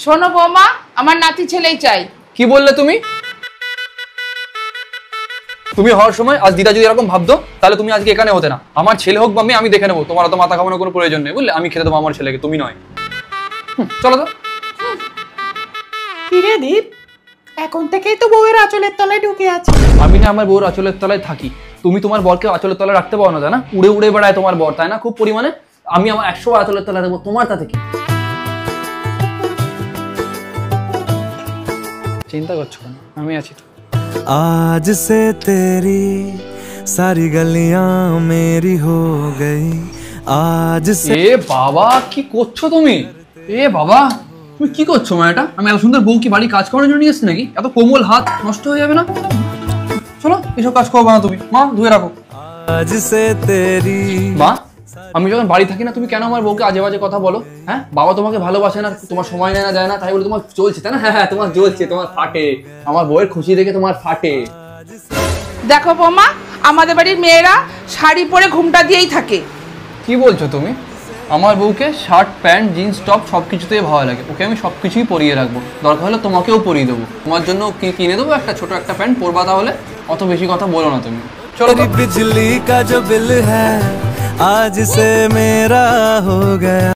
শোনো বৌমা, আমার নাতি ছেলেই চাই। কি বললে তুমি? তুমি হওয়ার সময় আজ দিদা যদি এরকম ভাবতো তাহলে তুমি আজকে এখানে হতে না। আমার ছেলে হোক বা মেয়ে, আমি দেখে নেবো। তোমার তো মাথা খাওয়ানোর কোনো প্রয়োজন নেই, বুঝলে? আমি খেতে দেবো আমার ছেলেকে, তুমি নয়। চলো তো। কিরে দীপ, এখন থেকেই তো বউয়ের আঁচলের তলায় ঢুকে আছে। আমি না আমার বউর আঁচলের তলায় থাকি, তুমি তোমার বরকে আঁচলের তলায় রাখতে পারো না, তাই না? উড়ে উড়ে বেড়ায় তোমার বর, তাই না? খুব পরিমাণে। আমি আমার 100 আঁচলের তলায় দেবো, তোমার তাতে কি? চিন্তা করছো কেন? আমি আছি তো। आज से तेरी सारी गलियां मेरी हो गई। आज से এ বাবা, কি করছো তুমি? এ বাবা, তুমি কি করছো মা? এটা আমি এত সুন্দর বউ কি বাড়ি কাজ করার জন্য নিয়ে এসেছি নাকি? এত কোমল হাত নষ্ট হয়ে যাবে না? চলো, এসব কাজ করবো না তুমি। মা, ধুয়ে রাখো। आज से तेरी মা, আমি যখন বাড়ি থাকি না, তুমি কেন আমার বউকে আজে বাজে কথা বলো? হ্যাঁ, বাবা তোমাকে ভালোবাসে না, তোমার সময় নেয় না, যায় না, তাই বলে তোমার চলছে, তাই না? হ্যাঁ হ্যাঁ, তোমার জ্বলছে, তোমার ফাটে। আমার বউয়ের খুশি দেখে তোমার ফাটে। দেখো বৌমা, আমাদের বাড়ির মেয়েরা শাড়ি পরে ঘুমটা দিয়েই থাকে। কি বলছো তুমি? আমার বউকে শার্ট, প্যান্ট, জিন্স, টপ সব কিছুতেই ভালো লাগে। ওকে আমি সব কিছুই পরিয়ে রাখবো, দরকার হলে তোমাকেও পরিয়ে দেবো। তোমার জন্য কি কিনে দেবো? একটা ছোট একটা প্যান্ট পরবা, তাহলে অত বেশি কথা বলো না তুমি। চলো তো। बिजली का जो बिल है आज से मेरा हो गया।